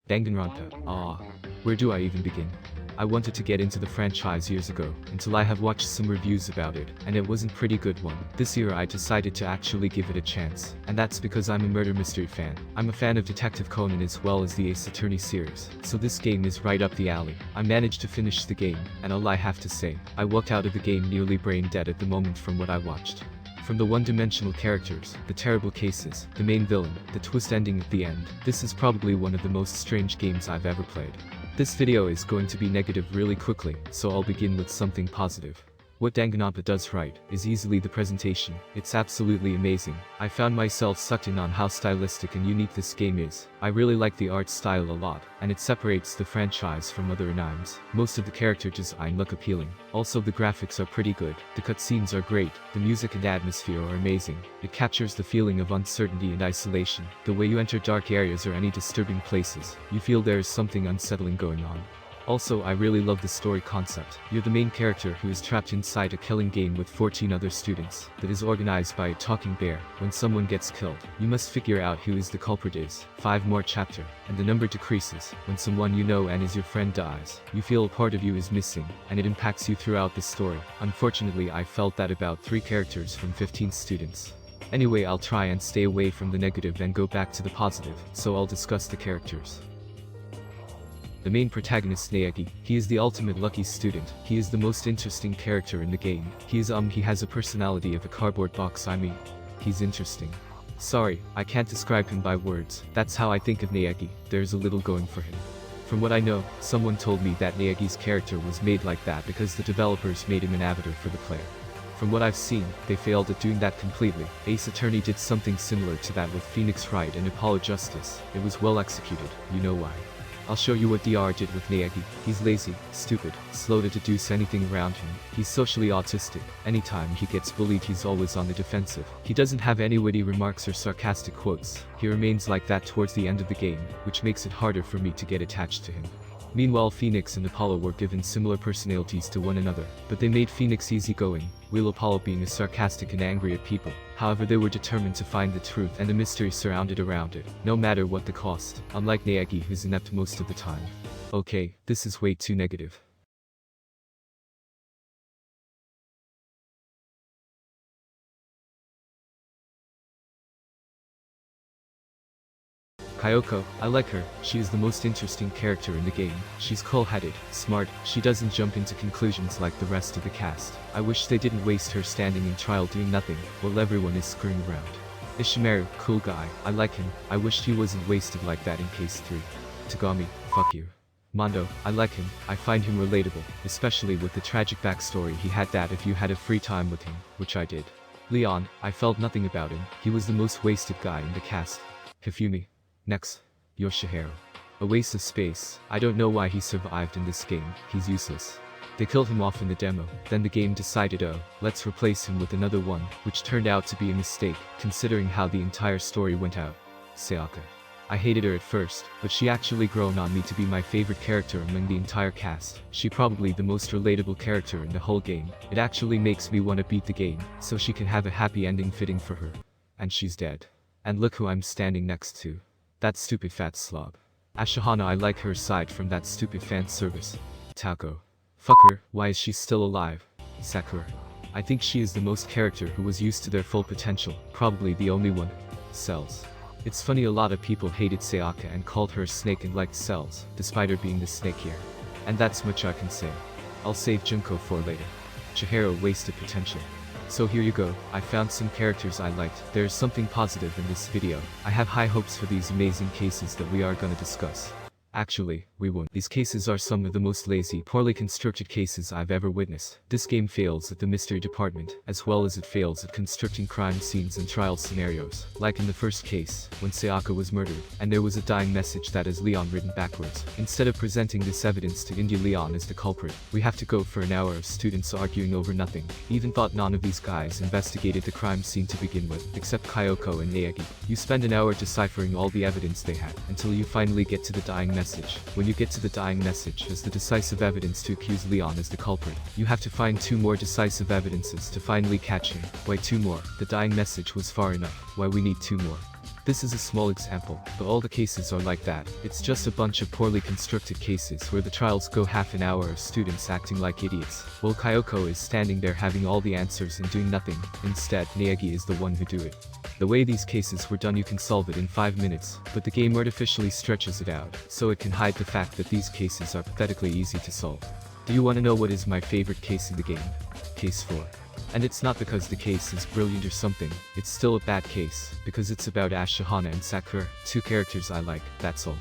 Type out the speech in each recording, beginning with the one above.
Danganronpa. Ah, where do I even begin? I wanted to get into the franchise years ago, until I have watched some reviews about it, and it wasn't pretty good one. This year I decided to actually give it a chance, and that's because I'm a murder mystery fan. I'm a fan of Detective Conan as well as the Ace Attorney series, so this game is right up the alley. I managed to finish the game, and all I have to say, I walked out of the game nearly brain dead at the moment from what I watched. From the one-dimensional characters, the terrible cases, the main villain, the twist ending at the end, this is probably one of the most strange games I've ever played. This video is going to be negative really quickly, so I'll begin with something positive. What Danganronpa does right is easily the presentation. It's absolutely amazing. I found myself sucked in on how stylistic and unique this game is. I really like the art style a lot, and it separates the franchise from other animes. Most of the character design look appealing. Also the graphics are pretty good, the cutscenes are great, the music and atmosphere are amazing. It captures the feeling of uncertainty and isolation. The way you enter dark areas or any disturbing places, you feel there is something unsettling going on. Also, I really love the story concept. You're the main character who is trapped inside a killing game with 14 other students that is organized by a talking bear. When someone gets killed, you must figure out who is the culprit is. 5 more chapter, and the number decreases. When someone you know and is your friend dies, you feel a part of you is missing, and it impacts you throughout the story. Unfortunately, I felt that about 3 characters from 15 students. Anyway, I'll try and stay away from the negative and go back to the positive, so I'll discuss the characters. The main protagonist Naegi, he is the ultimate lucky student. He is the most interesting character in the game. He has a personality of a cardboard box. He's interesting. Sorry, I can't describe him by words. That's how I think of Naegi. There's a little going for him. From what I know, someone told me that Naegi's character was made like that because the developers made him an avatar for the player. From what I've seen, they failed at doing that completely. Ace Attorney did something similar to that with Phoenix Wright and Apollo Justice. It was well executed, you know why. I'll show you what DR did with Naegi. He's lazy, stupid, slow to deduce anything around him. He's socially autistic. Anytime he gets bullied, he's always on the defensive. He doesn't have any witty remarks or sarcastic quotes. He remains like that towards the end of the game, which makes it harder for me to get attached to him. Meanwhile, Phoenix and Apollo were given similar personalities to one another, but they made Phoenix easygoing, while Apollo being sarcastic and angry at people. However, they were determined to find the truth and the mystery surrounded around it, no matter what the cost, unlike Naegi, who's inept most of the time. Okay, this is way too negative. Kyoko, I like her. She is the most interesting character in the game. She's cool-headed, smart, she doesn't jump into conclusions like the rest of the cast. I wish they didn't waste her standing in trial doing nothing, while everyone is screwing around. Ishimaru, cool guy, I like him. I wished he wasn't wasted like that in case 3. Tagami, fuck you. Mondo, I like him. I find him relatable, especially with the tragic backstory he had that if you had a free time with him, which I did. Leon, I felt nothing about him. He was the most wasted guy in the cast. Hifumi. Next, Yoshihiro. A waste of space. I don't know why he survived in this game, he's useless. They killed him off in the demo, then the game decided, oh, let's replace him with another one, which turned out to be a mistake, considering how the entire story went out. Sayaka. I hated her at first, but she actually grown on me to be my favorite character among the entire cast. She probably the most relatable character in the whole game. It actually makes me want to beat the game, so she can have a happy ending fitting for her. And she's dead. And look who I'm standing next to. That stupid fat slob. Ashihana, I like her aside from that stupid fan service. Taoko. Fuck her, why is she still alive? Sakura. I think she is the most character who was used to their full potential, probably the only one. Cells. It's funny, a lot of people hated Sayaka and called her a snake and liked Cells, despite her being the snake here. And that's much I can say. I'll save Junko for later. Chihiro wasted potential. So here you go, I found some characters I liked. There's something positive in this video. I have high hopes for these amazing cases that we are gonna discuss. Actually, we won't. These cases are some of the most lazy, poorly constructed cases I've ever witnessed. This game fails at the mystery department, as well as it fails at constructing crime scenes and trial scenarios. Like in the first case, when Sayaka was murdered, and there was a dying message that is Leon written backwards. Instead of presenting this evidence to India Leon as the culprit, we have to go for an hour of students arguing over nothing. Even thought none of these guys investigated the crime scene to begin with, except Kyoko and Naegi. You spend an hour deciphering all the evidence they had, until you finally get to the dying message. When you get to the dying message as the decisive evidence to accuse Leon as the culprit, you have to find 2 more decisive evidences to finally catch him. Why 2 more? The dying message was far enough. Why we need 2 more? This is a small example, but all the cases are like that. It's just a bunch of poorly constructed cases where the trials go half an hour of students acting like idiots, while Kyoko is standing there having all the answers and doing nothing. Instead, Naegi is the one who do it. The way these cases were done, you can solve it in 5 minutes, but the game artificially stretches it out, so it can hide the fact that these cases are pathetically easy to solve. Do you want to know what is my favorite case in the game? Case 4. And it's not because the case is brilliant or something, it's still a bad case, because it's about Ashihana and Sakura, 2 characters I like, that's all.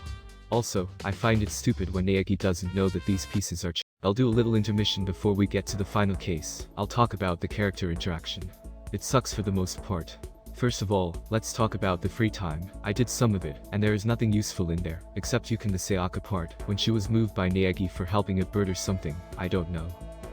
Also, I find it stupid when Naegi doesn't know that these pieces are I'll do a little intermission before we get to the final case. I'll talk about the character interaction. It sucks for the most part. First of all, let's talk about the free time. I did some of it, and there is nothing useful in there, except Yukin the Sayaka part, when she was moved by Naegi for helping a bird or something, I don't know.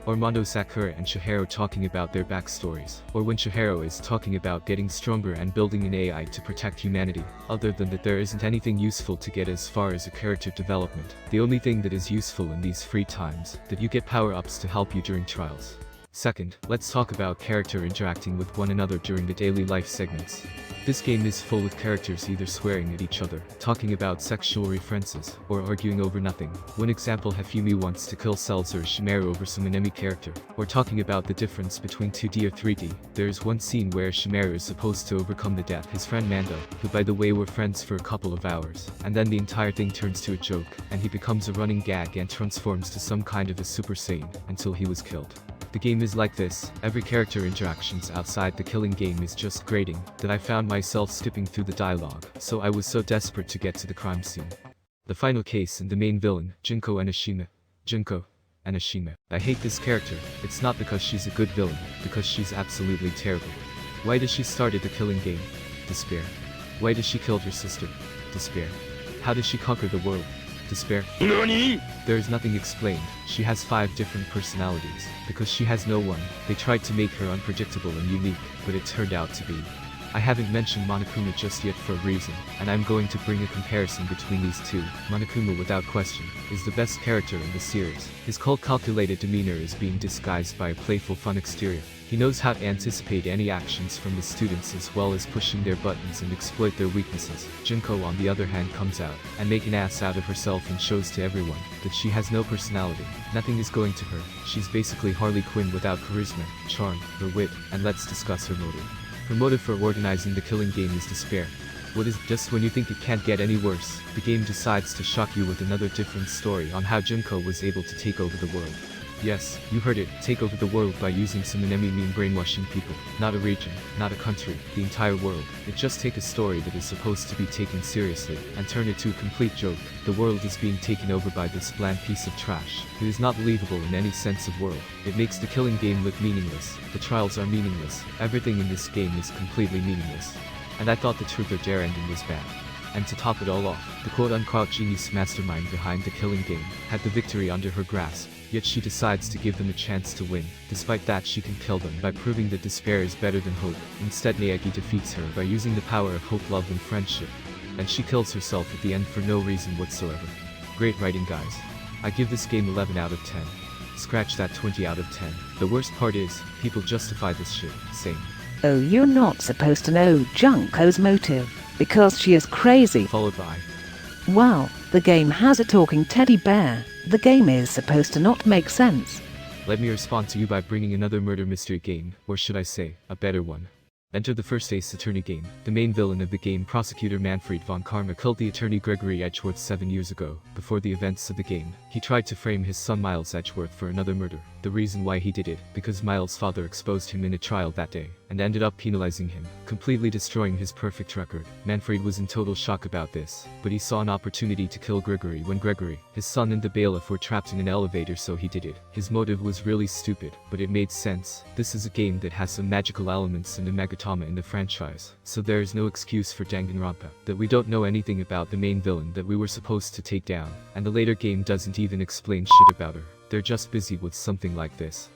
Or Mondo Sakura and Chihiro talking about their backstories, or when Chihiro is talking about getting stronger and building an AI to protect humanity. Other than that, there isn't anything useful to get as far as a character development. The only thing that is useful in these free times, that you get power-ups to help you during trials. Second, let's talk about character interacting with one another during the daily life segments. This game is full of characters either swearing at each other, talking about sexual references, or arguing over nothing. One example, Hifumi wants to kill Seltzer Shimaru over some enemy character, or talking about the difference between 2D or 3D. There is one scene where Shimaru is supposed to overcome the death his friend Mando, who by the way were friends for a couple of hours, and then the entire thing turns to a joke, and he becomes a running gag and transforms to some kind of a Super Saiyan, until he was killed. The game is like this, every character interactions outside the killing game is just grating, that I found myself skipping through the dialogue, so I was so desperate to get to the crime scene. The final case and the main villain, Junko Enoshima. Junko Enoshima. I hate this character, it's not because she's a good villain, because she's absolutely terrible. Why does she start the killing game? Despair. Why does she kill her sister? Despair. How does she conquer the world? Despair. NANI? There is nothing explained. She has 5 different personalities. Because she has no one, they tried to make her unpredictable and unique, but it turned out to be. I haven't mentioned Monokuma just yet for a reason, and I'm going to bring a comparison between these two. Monokuma, without question, is the best character in the series. His cold, calculated demeanor is being disguised by a playful, fun exterior. He knows how to anticipate any actions from the students as well as pushing their buttons and exploit their weaknesses. Junko on the other hand comes out and make an ass out of herself and shows to everyone that she has no personality. Nothing is going to her. She's basically Harley Quinn without charisma, charm, or wit, and let's discuss her motive. Her motive for organizing the killing game is despair. What is just when you think it can't get any worse, the game decides to shock you with another different story on how Junko was able to take over the world. Yes, you heard it, take over the world by using some enemy mean brainwashing people. Not a region, not a country, the entire world. It just take a story that is supposed to be taken seriously, and turn it to a complete joke. The world is being taken over by this bland piece of trash. It is not believable in any sense of world. It makes the killing game look meaningless. The trials are meaningless. Everything in this game is completely meaningless. And I thought the truth or dare ending was bad. And to top it all off, the quote-unquote genius mastermind behind the killing game had the victory under her grasp. Yet she decides to give them a chance to win. Despite that, she can kill them by proving that despair is better than hope. Instead, Naegi defeats her by using the power of hope, love, and friendship. And she kills herself at the end for no reason whatsoever. Great writing, guys. I give this game 11 out of 10. Scratch that 20 out of 10. The worst part is, people justify this shit, saying, "Oh, you're not supposed to know Junko's motive, because she is crazy." Followed by, "Wow, the game has a talking teddy bear. The game is supposed to not make sense." Let me respond to you by bringing another murder mystery game, or should I say, a better one. Enter the first Ace Attorney game. The main villain of the game, Prosecutor Manfred von Karma, killed the attorney Gregory Edgeworth 7 years ago. Before the events of the game, he tried to frame his son Miles Edgeworth for another murder. The reason why he did it, because Miles' father exposed him in a trial that day, and ended up penalizing him, completely destroying his perfect record. Manfred was in total shock about this, but he saw an opportunity to kill Gregory when Gregory, his son, and the bailiff were trapped in an elevator, so he did it. His motive was really stupid, but it made sense. This is a game that has some magical elements and a Magatama in the franchise, so there is no excuse for Danganronpa, that we don't know anything about the main villain that we were supposed to take down, and the later game doesn't even explain shit about her. They're just busy with something like this.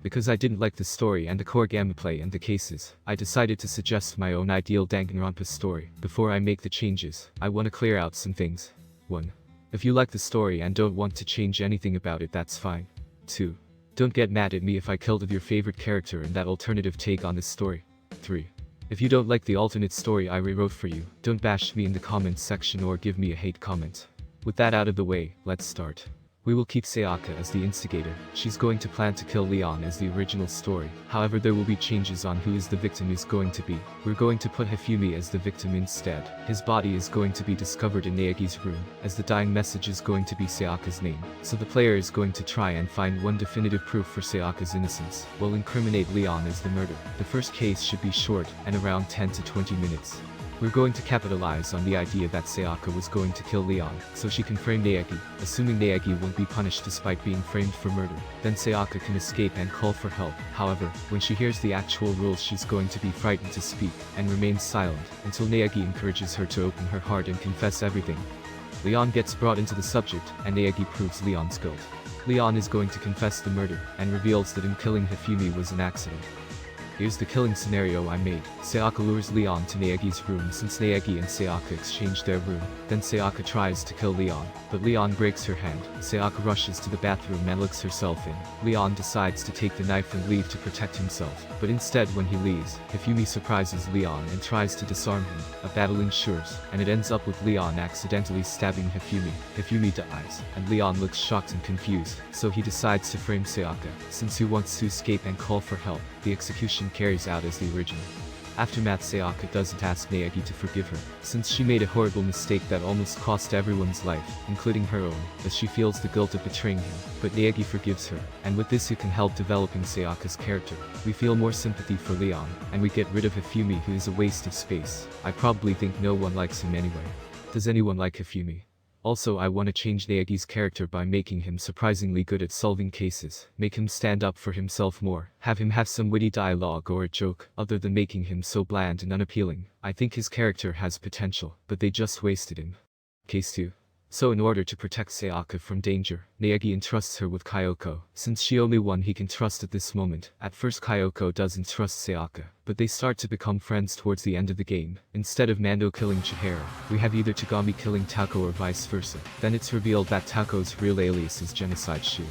Because I didn't like the story and the core gameplay and the cases, I decided to suggest my own ideal Danganronpa story. Before I make the changes, I want to clear out some things. 1. If you like the story and don't want to change anything about it, that's fine. 2. Don't get mad at me if I killed your favorite character and that alternative take on this story. 3. If you don't like the alternate story I rewrote for you, don't bash me in the comments section or give me a hate comment. With that out of the way, let's start. We will keep Sayaka as the instigator. She's going to plan to kill Leon as the original story. However, there will be changes on who is the victim is going to be. We're going to put Hifumi as the victim instead. His body is going to be discovered in Naegi's room, as the dying message is going to be Sayaka's name. So the player is going to try and find one definitive proof for Sayaka's innocence, while incriminate Leon as the murderer. The first case should be short and around 10 to 20 minutes. We're going to capitalize on the idea that Sayaka was going to kill Leon, so she can frame Naegi, assuming Naegi won't be punished despite being framed for murder. Then Sayaka can escape and call for help. However, when she hears the actual rules, she's going to be frightened to speak, and remains silent, until Naegi encourages her to open her heart and confess everything. Leon gets brought into the subject, and Naegi proves Leon's guilt. Leon is going to confess the murder, and reveals that him killing Hifumi was an accident. Here's the killing scenario I made. Sayaka lures Leon to Naegi's room since Naegi and Sayaka exchange their room. Then Sayaka tries to kill Leon, but Leon breaks her hand. Sayaka rushes to the bathroom and looks herself in. Leon decides to take the knife and leave to protect himself, but instead when he leaves, Hifumi surprises Leon and tries to disarm him. A battle ensures, and it ends up with Leon accidentally stabbing Hifumi. Hifumi dies, and Leon looks shocked and confused, so he decides to frame Sayaka, since he wants to escape and call for help. The execution carries out as the original. Aftermath. Sayaka doesn't ask Naegi to forgive her, since she made a horrible mistake that almost cost everyone's life, including her own, as she feels the guilt of betraying him. But Naegi forgives her, and with this it can help developing Sayaka's character. We feel more sympathy for Leon, and we get rid of Hifumi, who is a waste of space. I probably think no one likes him anyway. Does anyone like Hifumi? Also, I want to change Naegi's character by making him surprisingly good at solving cases, make him stand up for himself more, have him have some witty dialogue or a joke, other than making him so bland and unappealing. I think his character has potential, but they just wasted him. Case 2. So in order to protect Sayaka from danger, Naegi entrusts her with Kyoko, since she only one he can trust at this moment. At first Kyoko doesn't trust Sayaka, but they start to become friends towards the end of the game. Instead of Mando killing Chihiro, we have either Tagami killing Tako or vice versa. Then it's revealed that Tako's real alias is Genocide Shu.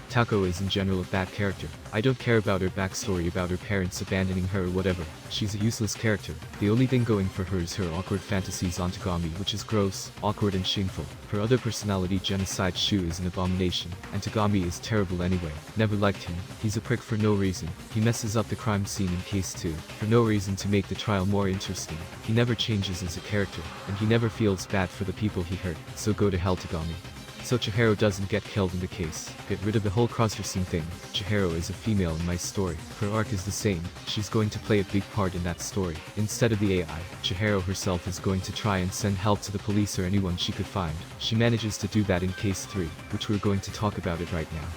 Tako is in general a bad character. I don't care about her backstory about her parents abandoning her or whatever. She's a useless character. The only thing going for her is her awkward fantasies on Tagami, which is gross, awkward and shameful. Her other personality, Genocide Shu, is an abomination, and Tagami is terrible anyway. Never liked him. He's a prick for no reason. He messes up the crime scene in case 2, for no reason to make the trial more interesting. He never changes as a character, and he never feels bad for the people he hurt, so go to hell Tagami. So Chihiro doesn't get killed in the case. Get rid of the whole cross-dressing thing. Chihiro is a female in my story. Her arc is the same. She's going to play a big part in that story. Instead of the AI, Chihiro herself is going to try and send help to the police or anyone she could find. She manages to do that in case 3, which we're going to talk about it right now.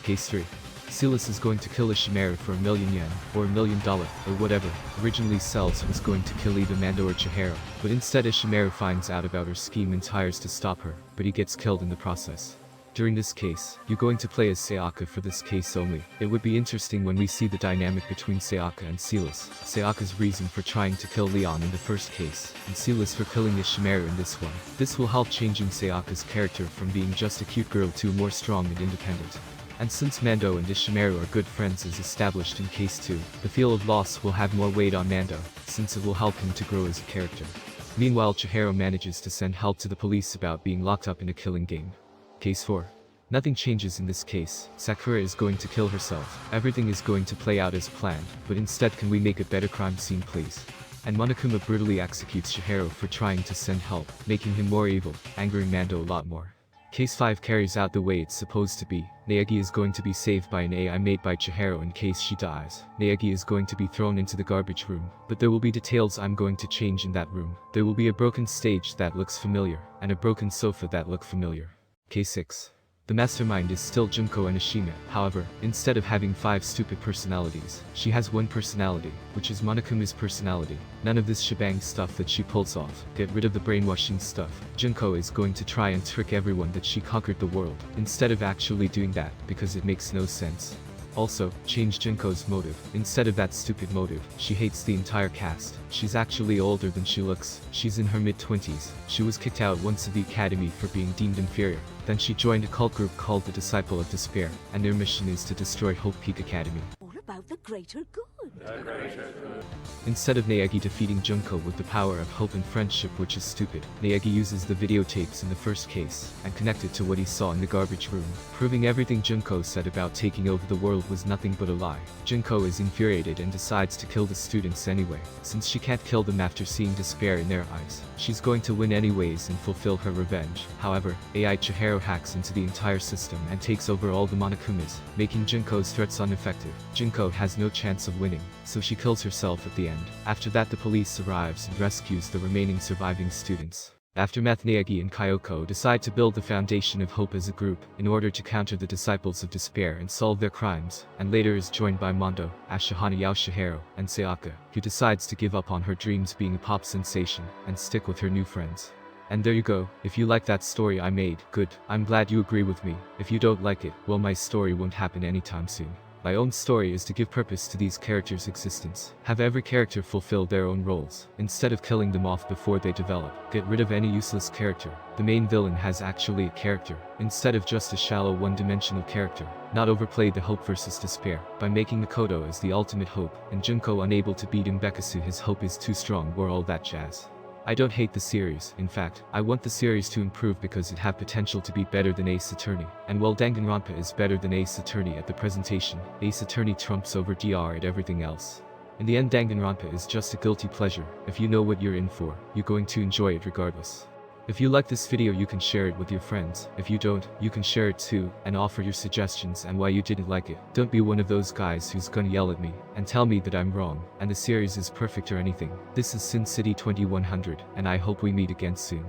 Case 3. Silas is going to kill a chimera for $1,000,000, or $1 million, or whatever. Originally Cells was going to kill either Mando or Chihiro, but instead a chimera finds out about her scheme and tries to stop her, but he gets killed in the process. During this case, you're going to play as Sayaka for this case only. It would be interesting when we see the dynamic between Sayaka and Silas. Sayaka's reason for trying to kill Leon in the first case, and Silas for killing the chimera in this one. This will help changing Sayaka's character from being just a cute girl to more strong and independent. And since Mando and the chimera are good friends as established in case 2, the feel of loss will have more weight on Mando, since it will help him to grow as a character. Meanwhile, Chihiro manages to send help to the police about being locked up in a killing game. Case 4. Nothing changes in this case. Sakura is going to kill herself. Everything is going to play out as planned, but instead can we make a better crime scene please? And Monokuma brutally executes Chihiro for trying to send help, making him more evil, angering Mando a lot more. Case 5 carries out the way it's supposed to be. Naegi is going to be saved by an AI made by Chihiro in case she dies. Naegi is going to be thrown into the garbage room, but there will be details I'm going to change in that room. There will be a broken stage that looks familiar, and a broken sofa that look familiar. Case 6. The mastermind is still Junko Enoshima. However, instead of having 5 stupid personalities, she has one personality, which is Monokuma's personality. None of this shebang stuff that she pulls off. Get rid of the brainwashing stuff. Junko is going to try and trick everyone that she conquered the world, instead of actually doing that, because it makes no sense. Also, change Junko's motive. Instead of that stupid motive, she hates the entire cast. She's actually older than she looks. She's in her mid-20s. She was kicked out once of the academy for being deemed inferior. Then she joined a cult group called the Disciple of Despair, and their mission is to destroy Hope Peak Academy. All about the greater good. Instead of Naegi defeating Junko with the power of hope and friendship, which is stupid, Naegi uses the videotapes in the first case and connect it to what he saw in the garbage room, proving everything Junko said about taking over the world was nothing but a lie. Junko is infuriated and decides to kill the students anyway, since she can't kill them after seeing despair in their eyes. She's going to win anyways and fulfill her revenge. However, AI Chihiro hacks into the entire system and takes over all the Monokumas, making Junko's threats ineffective. Junko has no chance of winning, so she kills herself at the end. After that, the police arrives and rescues the remaining surviving students. Aftermath, Naegi and Kyoko decide to build the foundation of hope as a group in order to counter the disciples of despair and solve their crimes, and later is joined by Mondo, Ashihana Yoshihiro, and Sayaka, who decides to give up on her dreams being a pop sensation and stick with her new friends. And there you go. If you like that story I made, good. I'm glad you agree with me. If you don't like it, well, my story won't happen anytime soon. My own story is to give purpose to these characters' existence. Have every character fulfill their own roles, instead of killing them off before they develop. Get rid of any useless character. The main villain has actually a character, instead of just a shallow one-dimensional character. Not overplay the hope versus despair, by making Makoto as the ultimate hope, and Junko unable to beat Mbekasu his hope is too strong or all that jazz. I don't hate the series, in fact, I want the series to improve because it have potential to be better than Ace Attorney. And while Danganronpa is better than Ace Attorney at the presentation, Ace Attorney trumps over DR at everything else. In the end, Danganronpa is just a guilty pleasure. If you know what you're in for, you're going to enjoy it regardless. If you like this video, you can share it with your friends. If you don't, you can share it too, and offer your suggestions and why you didn't like it. Don't be one of those guys who's gonna yell at me and tell me that I'm wrong, and the series is perfect or anything. This is Sin City 2100, and I hope we meet again soon.